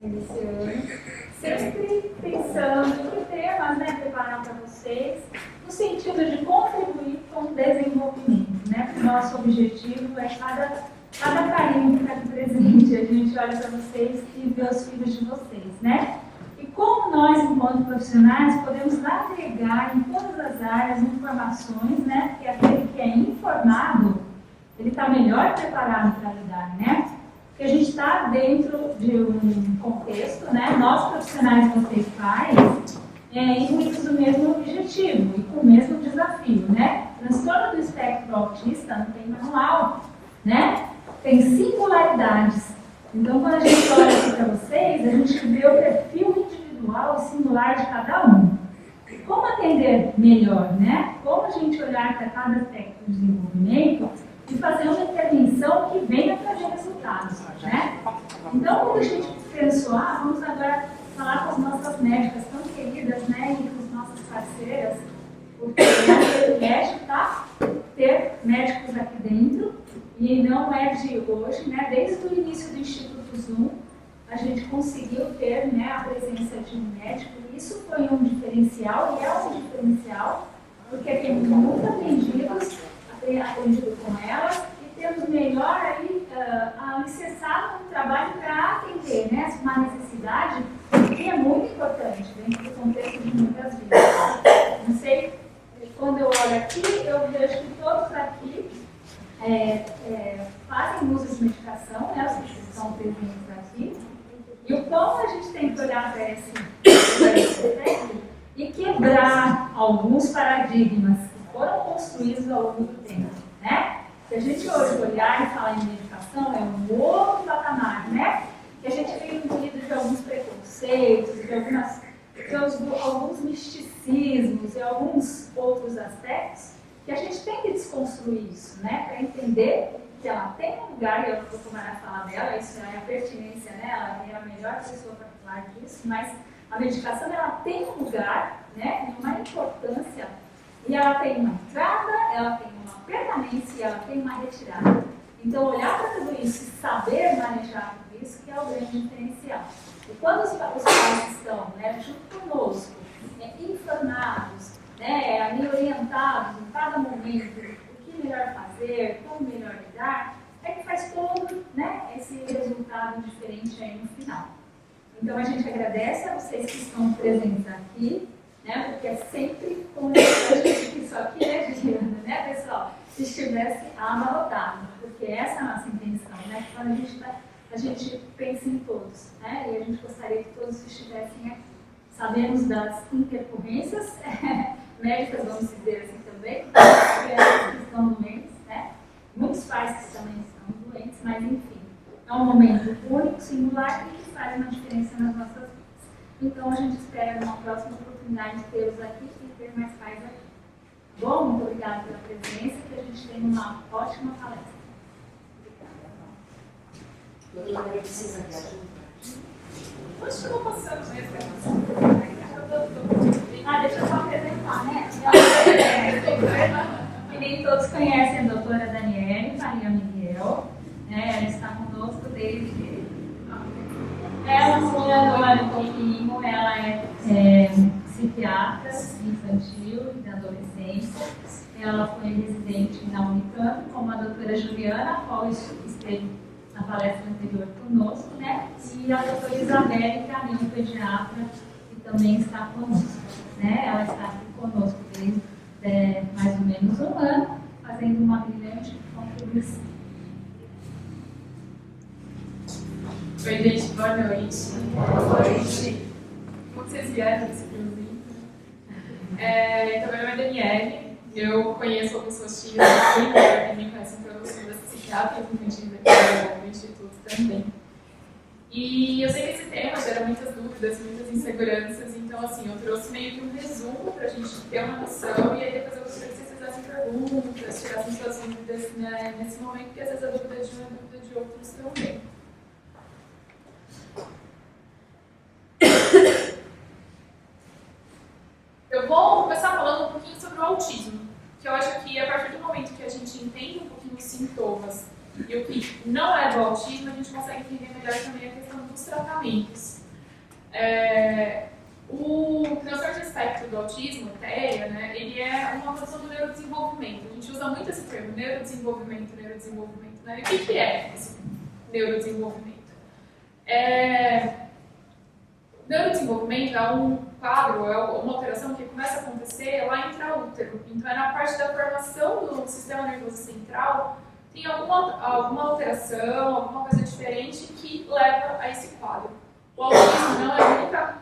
Esse ano, sempre pensando que temas, preparar para vocês, no sentido de contribuir com o desenvolvimento, porque o nosso objetivo é cada carinho que está aqui presente, a gente olha para vocês e vê os filhos de vocês, E como nós, enquanto profissionais, podemos agregar em todas as áreas informações, porque aquele que é informado, ele está melhor preparado para lidar, Porque a gente está dentro de um contexto, nós profissionais que vocês pais, imbuídos do mesmo objetivo e com o mesmo desafio, Transtorno do espectro autista não tem manual, Tem singularidades. Então, quando a gente olha aqui para vocês, a gente vê o perfil individual e singular de cada um. Como atender melhor, Como a gente olhar para cada aspecto do desenvolvimento e fazer uma intervenção que venha trazer resultados, Então, quando a gente pensou, vamos agora falar com as nossas médicas tão queridas, e com as nossas parceiras, porque o privilégio está ter médicos aqui dentro, e não é de hoje, Desde o início do Instituto Zoom, a gente conseguiu ter a presença de um médico, e isso foi um diferencial, e é um diferencial, porque temos muito aprendido com elas, e temos melhor aí alicerçado um trabalho para atender uma necessidade que é muito importante dentro do contexto de muitas vidas. Não sei, quando eu olho aqui, eu vejo que todos aqui fazem uso de medicação, os que estão presentes aqui, e o como a gente tem que olhar para esse aspecto e quebrar alguns paradigmas que foram construídos ao longo do tempo, Se a gente hoje olhar e falar em medicação, é um outro patamar, Que a gente vem incluído de alguns preconceitos, de alguns misticismos e alguns outros aspectos, que a gente tem que desconstruir isso, para entender que ela tem um lugar, e eu vou tomar a fala dela, isso é a pertinência, ela é a melhor pessoa para falar disso, mas a medicação ela tem um lugar, e uma importância, e ela tem uma entrada, ela tem uma permanência e ela tem uma retirada. Então, olhar para tudo isso e saber manejar tudo isso que é o grande diferencial. E quando os pais estão junto conosco, informados, ali orientados em cada momento, o que melhor fazer, como melhor lidar, é que faz todo esse resultado diferente aí no final. Então, a gente agradece a vocês que estão presentes aqui, porque é sempre como a gente que isso aqui é Diana, pessoal? Se estivesse abarrotado, porque essa é a nossa intenção, Quando a gente pensa em todos, e a gente gostaria que todos estivessem aqui. Sabemos das intercorrências médicas, vamos dizer assim também, que estão doentes, Muitos pais que também estão doentes, mas enfim, é um momento único, singular e que faz uma diferença nas nossas vidas. Então, a gente espera numa próxima oportunidade de tê-los aqui e ter mais pais aqui. Bom, muito obrigada pela presença, que a gente tenha uma ótima palestra. Obrigada. Doutora, precisa de ajuda? Hoje eu vou passando mesmo. Deixa eu só apresentar, Que nem todos conhecem a doutora Daniele Maria Miguel, Ela está conosco desde... Ela foi agora um pouquinho, ela é psiquiatra infantil e da adolescência. Ela foi residente na Unicamp, como a doutora Juliana, a qual esteve na palestra anterior conosco, E a doutora Isabelle, que é a neuropediatra, que também está conosco, Ela está aqui conosco desde mais ou menos um ano, fazendo uma brilhante contribuição. Oi, gente, boa noite. Boa noite. Como vocês vieram desse friozinho? Então, meu nome é Daniele, eu conheço algumas suas filhas aqui, também conhecem que eu sou da psiquiatra infantil aqui do Instituto também. E eu sei que esse tema gera muitas dúvidas, muitas inseguranças, então, assim, eu trouxe meio que um resumo para a gente ter uma noção, e aí depois eu gostaria que vocês fizessem perguntas, tirassem suas dúvidas nesse momento, porque às vezes a dúvida de um é a dúvida de outros também. Eu vou começar falando um pouquinho sobre o autismo, que eu acho que a partir do momento que a gente entende um pouquinho os sintomas e o que não é do autismo, a gente consegue entender melhor também a questão dos tratamentos. O transtorno de espectro do autismo, TEA, né, ele é uma condição do neurodesenvolvimento. A gente usa muito esse termo, neurodesenvolvimento, né? E o que é esse neurodesenvolvimento? Neurodesenvolvimento é um quadro, é uma alteração que começa a acontecer lá intraútero. Então, é na parte da formação do sistema nervoso central, tem alguma alteração, alguma coisa diferente que leva a esse quadro. O autismo não é a única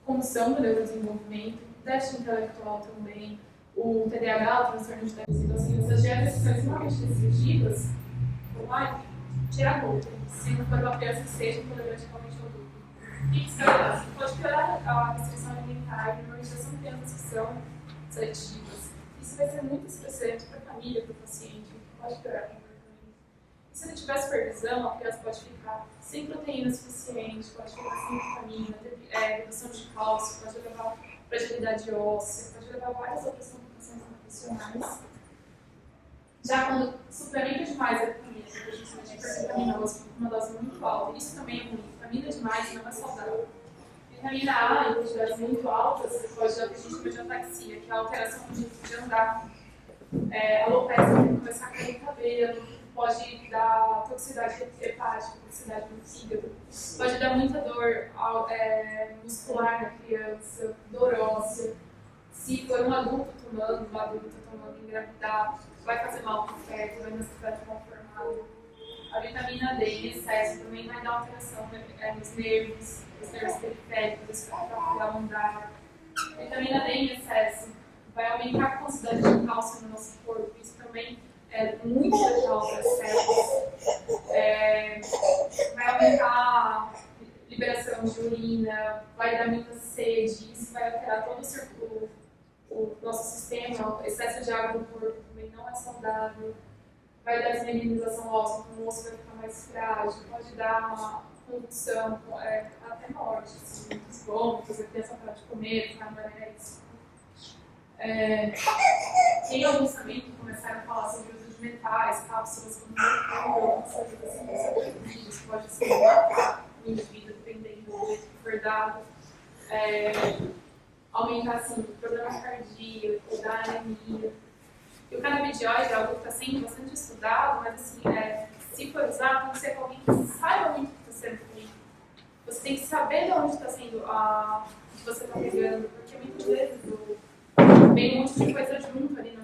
condição do neurodesenvolvimento, déficit intelectual também, o TDAH, o transtorno de déficit. Então, assim, essas gêneros são extremamente restritivas, tirar a roupa, se não for uma criança que seja intolerante adulto. E que pode piorar a restrição alimentar, normalmente são crianças que são seletivas. Isso vai ser muito estressante para a família, para o paciente, pode piorar o comportamento. E se não tiver supervisão, a criança pode ficar sem proteína suficiente, pode ficar sem vitamina, redução de cálcio, pode levar fragilidade óssea, pode levar várias outras complicações nutricionais. Já quando suplementa demais a vitamina, a gente chama de hipervitaminoso, com uma dose muito alta, isso também é ruim. Vitamina demais não é saudável. Vitamina A em quantidades muito altas pode dar o que a gente chama de ataxia, que é a alteração de andar. Alopecia pode começar a cair o cabelo, pode dar toxicidade hepática, toxicidade no fígado, pode dar muita dor muscular na criança, dor óssea. Se for um adulto tomando, engravidar, vai fazer mal para o feto, vai nascer feto mal formado. A vitamina D em excesso também vai dar alteração nos nervos periféricos, para andar. A vitamina D em excesso vai aumentar a quantidade de cálcio no nosso corpo, isso também é muito letal para as células. Vai aumentar a liberação de urina, vai dar muita sede, isso vai alterar todo o nosso sistema. O excesso de água no corpo também não é saudável. Vai dar desmineralização óssea, então o osso vai ficar mais frágil, pode dar uma convulsão, até morte, assim, muitos vômitos, a criança parar de comer, ficar anorexia. Tem alguns também que começaram a falar sobre o uso de metais, cápsulas como mercúrio, isso pode ser matar o indivíduo, dependendo do jeito que for dado. Aumentar assim, o problema cardíaco, da anemia. E o canabidiol é algo que está sendo bastante estudado, mas assim, se for usar, tem que ser com alguém que saiba muito o que está sendo feito. Você tem que saber de onde está sendo que você está pegando, porque muitas vezes vem um monte de coisa junto ali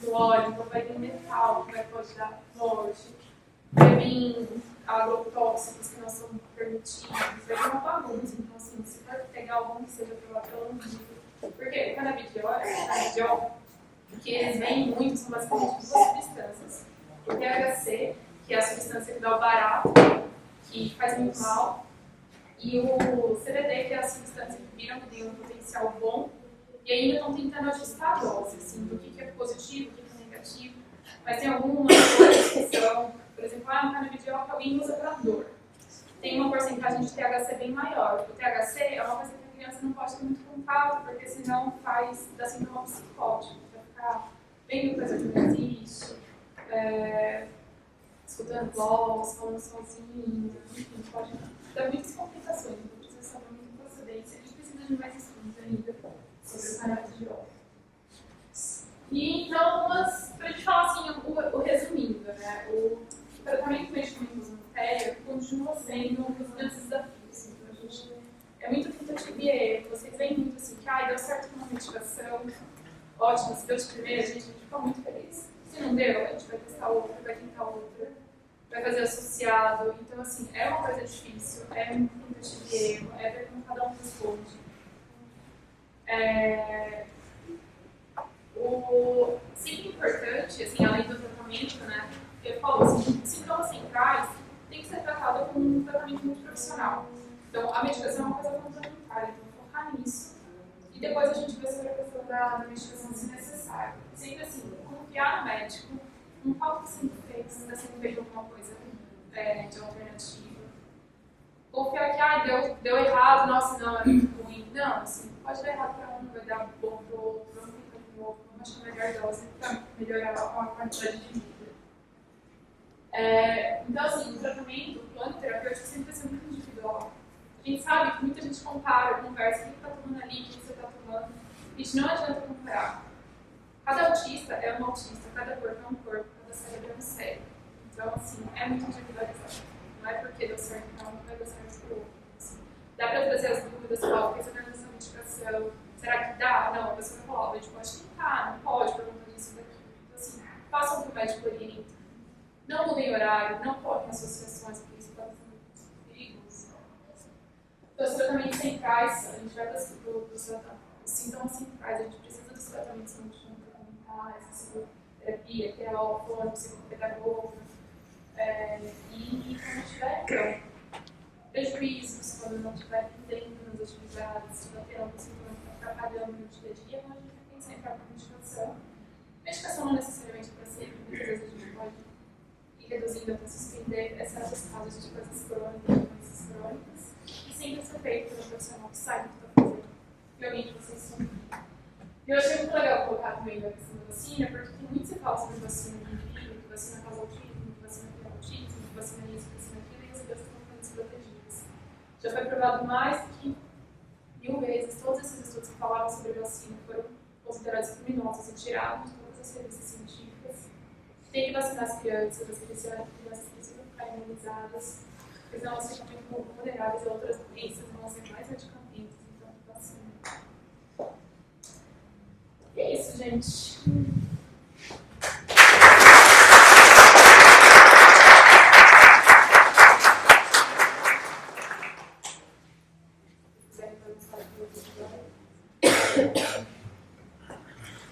no óleo, então vai vir metal, que pode dar morte, vai vir agrotóxicos que não são permitidos, vai vir uma bagunça. Então, assim, se for pegar algum que seja pelo menos, porque o canabidiol, que eles vêm muito, são basicamente duas substâncias. O THC, que é a substância que dá o barato, que faz muito mal, e o CBD, que é a substância que viram que tem um potencial bom, e ainda estão tentando ajustar a dose, assim, do que é positivo, o que é negativo. Mas tem algumas coisas que são, por exemplo, no canabidiol que alguém usa para dor. Tem uma porcentagem de THC bem maior. O THC é uma coisa que a criança não pode ter muito contato, porque senão dá sintoma psicótico. Vai ficar vendo coisa que não existe, escutando voz, falando sozinho, enfim, pode dar muitas complicações. Não precisa saber muito procedência. A gente precisa de mais estudos ainda sobre o canabidiol. E então, para a gente falar assim, o resumindo, né? O tratamento com medicamentos no TEA continua sendo um dos grandes desafios. Então, a gente é muito tentativa e erro. Vocês veem muito assim, que deu certo com uma medicação, ótimo, se deu de primeira, a gente fica muito feliz. Se não deu, a gente vai testar outra, vai tentar outra, vai fazer associado. Então, assim, é uma coisa difícil, é muito tentativa e erro, é ver como cada um responde. Sempre importante, assim, além do tratamento, né, eu falo assim, sintomas centrais tem que ser tratado com um tratamento muito profissional. Então, a medicação é uma coisa complementar, então focar nisso. E depois a gente vê sobre a questão da medicação se necessário. Sempre assim, confiar no médico, não fala o que está sendo feito, se está sendo feito alguma coisa de alternativa. Confiar que deu errado, nossa, não, é muito ruim. Não, assim, pode dar errado para um, vai dar bom para o outro, não fica de novo, vamos achar melhor dose para melhorar a quantidade de vida. Então, assim, o tratamento, o plano terapêutico sempre vai ser muito individual. A A gente sabe que muita gente compara, conversa, o que está tomando ali, o que você está tomando. Gente, não adianta comparar. Cada autista é um autista, cada corpo é um corpo, cada cérebro é um cérebro. Então, assim, é muito individualizado. Não é porque deu certo para um, vai dar certo para o outro. Assim, dá para trazer as dúvidas, qual que é essa medicação? Será que dá? Não, a pessoa vai falar, a gente pode tentar, não pode, perguntar disso daqui. Então, assim, façam o que o médico orienta. Não mudem horário, não coloquem associações, porque isso pode ser muito perigoso. Então, os tratamentos centrais, a gente vai para os sintomas centrais, a gente precisa dos tratamentos multicomplementares, psicoterapia, que é a aula, psicopedagoga. E quando tiver, então, prejuízos, quando não estiver dentro das atividades, se não ter algum sintoma que está atrapalhando no dia a dia, a gente tem que sempre para medicação. Medicação não necessariamente para sempre, muitas vezes a gente pode ir reduzindo até suspender essas causas de coisas crônicas, doenças crônicas, e sempre ser feito pelo profissional que sabe o que está fazendo. E alguém que vocês são. E eu achei muito legal colocar também a questão da vacina, porque tem muito se fala sobre vacina de indivíduo, que vacina causa autismo, que vacina tem autismo, que vacina isso, que vacina aquilo, e as crianças estão ficando desprotegidas. Já foi provado mais do que 1000 vezes, todos esses estudos que falavam sobre vacina foram considerados criminosos e tirados de todas as revistas científicas. Tem que vacinar as crianças precisam ficar imunizadas, porque senão elas ficam muito vulneráveis a outras doenças, vão ser mais medicamentos, então vacina. E é isso, gente.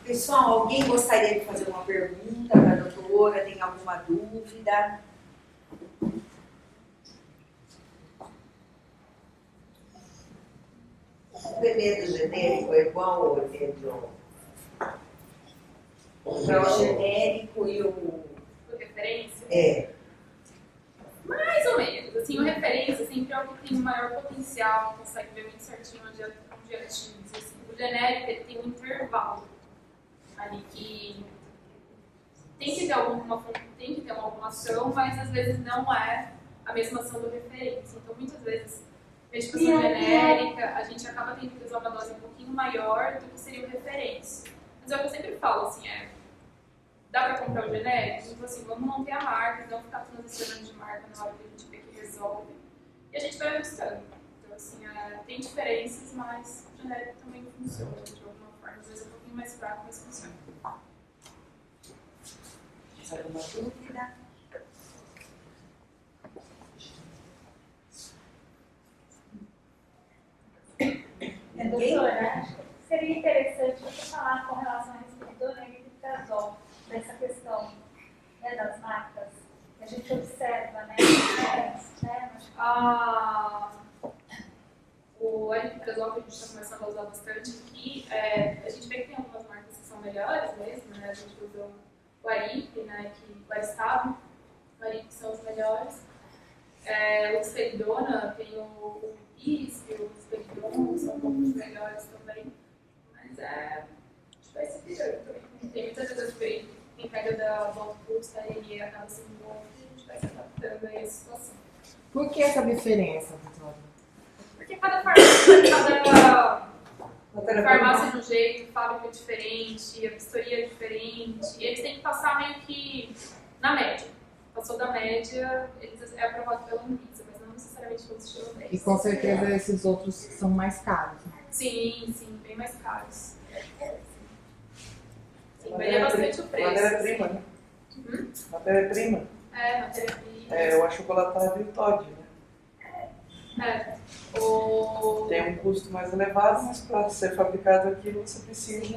Pessoal, alguém gostaria de fazer uma pergunta para a doutora? Tem alguma dúvida? O remédio genérico é igual ao remédio? O genérico e o Referência? É. Mais ou menos. Assim, o referência sempre é o que tem o maior potencial, que consegue ver muito certinho onde atinge. Assim, o genérico ele tem um intervalo ali que tem que ter alguma ação, mas às vezes não é a mesma ação do referência. Então, muitas vezes, medicação genérica, a gente acaba tendo que usar uma dose um pouquinho maior do que seria o referência. Mas é o que eu sempre falo, assim, dá para comprar o genérico? Então, assim, vamos manter a marca, não ficar transicionando de marca na hora que a gente vê que resolve. E a gente vai ajustando. Então, assim, tem diferenças, mas o genérico também funciona de alguma forma. Às vezes é um pouquinho mais fraco, mas funciona. alguma dúvida? Doutora, acho que seria interessante você falar com relação a respeito do omeprazol, dessa questão, né, das marcas que a gente observa, né? O omeprazol que a gente está começando a usar bastante aqui, a gente vê que tem algumas marcas que são melhores mesmo, né? A gente usa o Arip, né, o Aristab, o Arip são os melhores. O Speridona tem o ISP, o Speridon, são um pouco os melhores também. Mas a gente vai se virando também. Tem muitas vezes que quem pega da volta cursa e acaba sendo bom, a gente vai se adaptando aí à situação. Por que essa diferença, doutora? Porque cada farmácia de um jeito, fábrica é diferente, a vistoria é diferente. Eles têm que passar meio que na média. Passou da média, é aprovado pela Anvisa, mas não necessariamente todos tiram 10. E com certeza esses outros são mais caros. Né? Sim, bem mais caros. Sim, varia bastante o preço. Matéria-prima, né? Matéria-prima. Matéria-prima. É o achocolatado e o Toddy, né? Tem um custo mais elevado, mas para ser fabricado aqui você precisa. E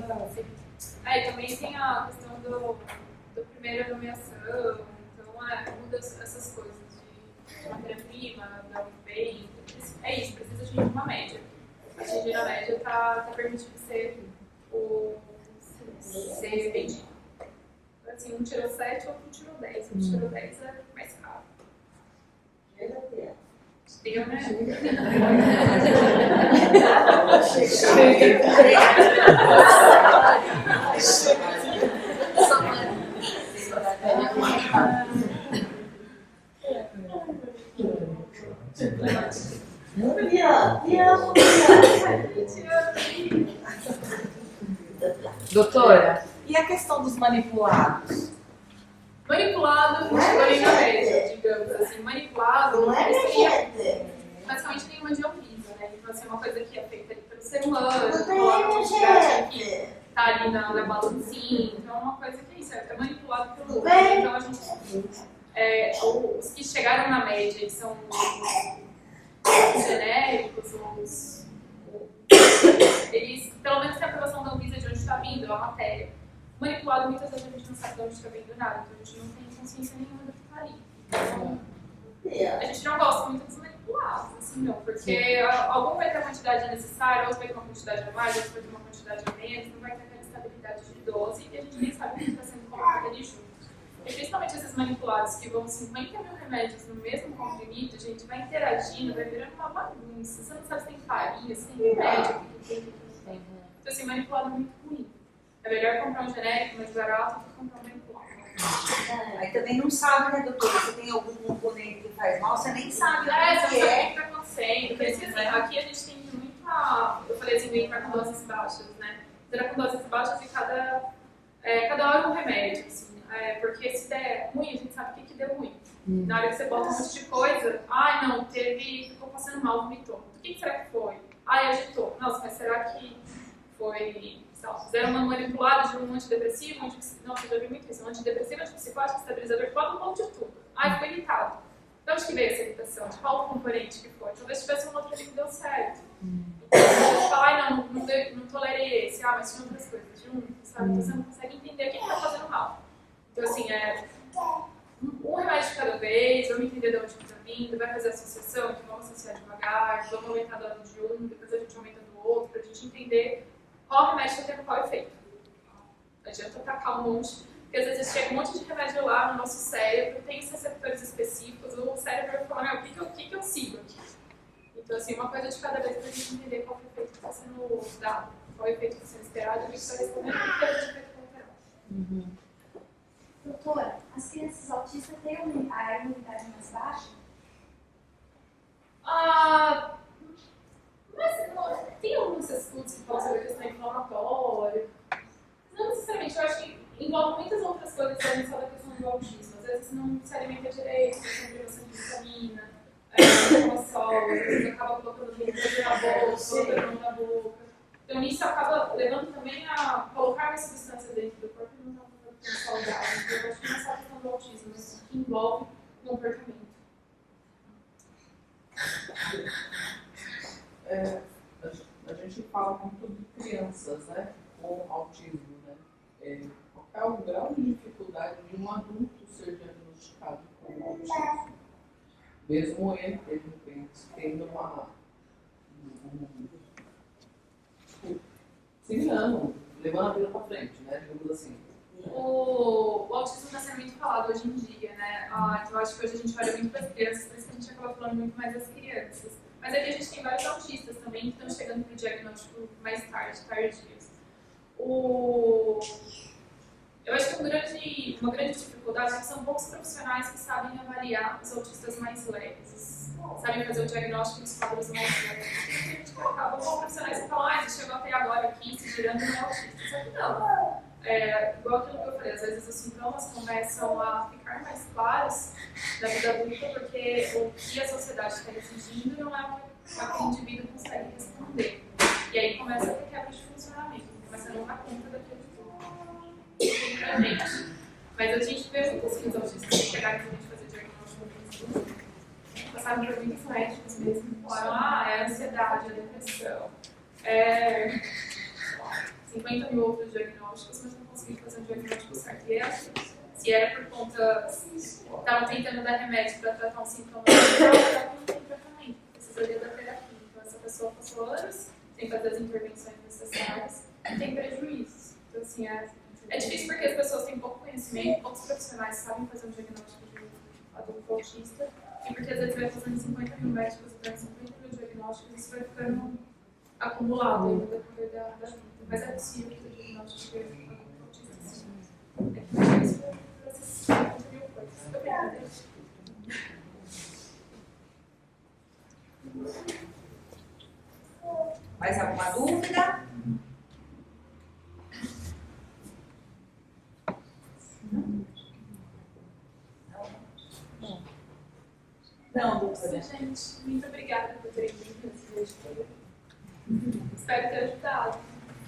também tem a questão do primeira nomeação, então muda essas coisas de matéria-prima, da bem. É isso, precisa de uma média. Atingir a média está permitido ser vendido. Então, assim, um tirou 7, outro tirou 10. Um tirou 10 é mais caro. Deu, né? Doutora, e a questão dos manipulados? Manipulado, porém na média, digamos assim, manipulado, não seria basicamente nenhuma dialisa, né? Então, assim, é uma coisa que é feita ali pelo ser humano, coloca uma quantidade que tá ali na balancinha, então é uma coisa que é isso, é manipulado pelo outro. Então, a gente, os que chegaram na média, eles são os genéricos, eles, pelo menos, têm a aprovação da Anvisa de onde está vindo a matéria. Manipulado, muitas vezes a gente não sabe de onde está vindo nada, então a gente não tem consciência nenhuma do que está ali. Então, a gente não gosta muito dos manipulados, assim, não, porque algum vai ter a quantidade necessária, outro vai ter uma quantidade a mais, outro vai ter uma quantidade a menos, não vai ter aquela estabilidade de dose e a gente nem sabe o que está sendo colocado ali junto. E principalmente esses manipulados que vão 50 mil remédios no mesmo comprimido, a gente vai interagindo, vai virando uma bagunça. Você não sabe se tem farinha, se tem remédio, o que tem, o que não tem. Então, assim, manipulado é muito ruim. É melhor comprar um genérico mais barato do que comprar um manipulado. Aí também não sabe, né, doutora? Se tem algum componente que faz mal, você nem sabe Você o não que sabe o é. que está acontecendo. Por isso que, assim, aqui a gente tem muita... Eu falei assim, entrar com doses baixas, né? Entrar com doses baixas de cada hora um remédio, assim. Porque se der ruim, a gente sabe o que deu ruim. Na hora que você bota um monte de coisa, não, ficou passando mal, vomitou. O que será que foi? Agitou. Nossa, mas será que foi... Fizeram uma manipulada de um antidepressivo, nossa, eu já vi muito isso, um antidepressivo, antipsicótico, estabilizador, bota um pouco de tudo. Ficou irritado. De onde que veio essa irritação? De qual componente que foi? Talvez tivesse um outro ali que deu certo. Então, você fala, não tolerei esse, mas tinha outras coisas junto, sabe? Então você não consegue entender o que está fazendo mal. Então, assim, um remédio de cada vez, vamos entender de onde está vindo, vai fazer associação, então vamos associar devagar, vamos aumentar a dose de um, depois a gente aumenta do outro, para a gente entender qual remédio está tendo qual efeito. Não adianta atacar um monte, porque às vezes chega um monte de remédio lá no nosso cérebro, tem esses receptores específicos, o cérebro vai falar, o que eu sigo aqui? Então, assim, uma coisa de cada vez para a gente entender qual efeito está sendo dado, qual efeito está sendo esperado, e o que está respondendo, e o que é de efeito colateral. Doutora, as crianças autistas têm a imunidade mais baixa? Mas tem alguns estudos que falam sobre a questão inflamatória. Não necessariamente, eu acho que envolve muitas outras coisas além só da questão do autismo. Às vezes não se alimenta direito, tem privação de vitamina, toma sol, às vezes acaba colocando coisa na boca, colocando na boca. Então isso acaba levando também a colocar mais substâncias dentro do corpo e não tão saudável. Então eu acho que não é só a questão do autismo, mas que envolve o comportamento. A gente fala muito de crianças, né, com autismo, né? Qual é o grau de dificuldade de um adulto ser diagnosticado com autismo? Mesmo ele, de repente, tendo se virando, levando a vida para frente, né, digamos assim. O autismo está sendo muito falado hoje em dia, né? Então eu acho que hoje a gente olha muito para as crianças, por isso que a gente acaba falando muito mais das crianças. Mas aqui a gente tem vários autistas também que estão chegando para o diagnóstico mais tardios. Eu acho que uma grande dificuldade é que são poucos profissionais que sabem avaliar os autistas mais leves, sabem fazer o diagnóstico dos quadros mais leves. A gente acaba com profissionais que falam, você chegou até agora aqui se virando no autista. Só que não. Igual aquilo que eu falei, às vezes os sintomas começam a ficar mais claros na vida adulta porque o que a sociedade está exigindo não é o que aquele indivíduo consegue responder. E aí começa a ter quebra de funcionamento, começa a não dar conta daquilo tudo pra gente. Mas a gente vê muitos autistas que chegaram pra gente fazer diagnóstico, passaram por muitos médicos mesmo, falaram, é ansiedade, é depressão, 50 mil outros diagnósticos, mas não conseguiram fazer um diagnóstico certo. E se era por conta, estavam tentando dar remédio para tratar um sintoma, não tem tratamento, precisaria da terapia. Então essa pessoa passou anos sem fazer as intervenções necessárias e tem prejuízos. Então assim, é difícil porque as pessoas têm pouco conhecimento, poucos profissionais sabem fazer um diagnóstico de adulto autista, e porque às vezes vai fazendo 50 mil médicos, então 50 mil diagnósticos, isso vai ficando acumulado aí no decorrer da vida. Mas é possível que o diagnóstico de adulto autista sim. É que é isso para essas 50 mil coisas. Obrigada. Mais alguma dúvida? Não, doutora. Gente, muito obrigada por terem vindo. Espero ter ajudado.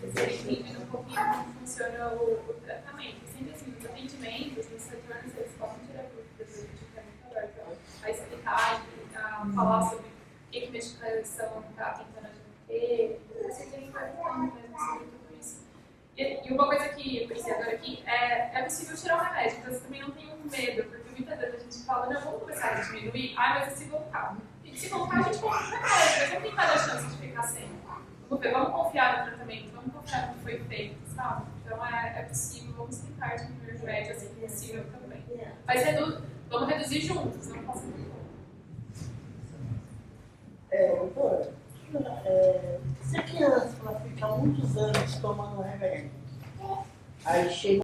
Vocês entendido um pouquinho como funciona o tratamento. Sempre assim, os atendimentos, os setores, eles podem tirar dúvidas, a gente quer muito aberto a explicar, a falar sobre o que a medicação está tentando admitir. Vocês têm que estar falando mesmo sobre tudo isso. E uma coisa que eu pensei agora aqui é possível tirar o remédio, então você também não tem um medo, porque muitas vezes a gente fala, não, vamos começar a diminuir, mas se voltar. E se voltar, a gente compra o remédio, mas não tem cada chance de ficar sem. Vamos confiar no tratamento, vamos confiar no que foi feito, sabe? Então é possível, vamos tentar diminuir o remédio assim que possível também. Mas vamos reduzir juntos, não faça muito. Doutora, se a criança ela fica muitos anos tomando remédio, aí chega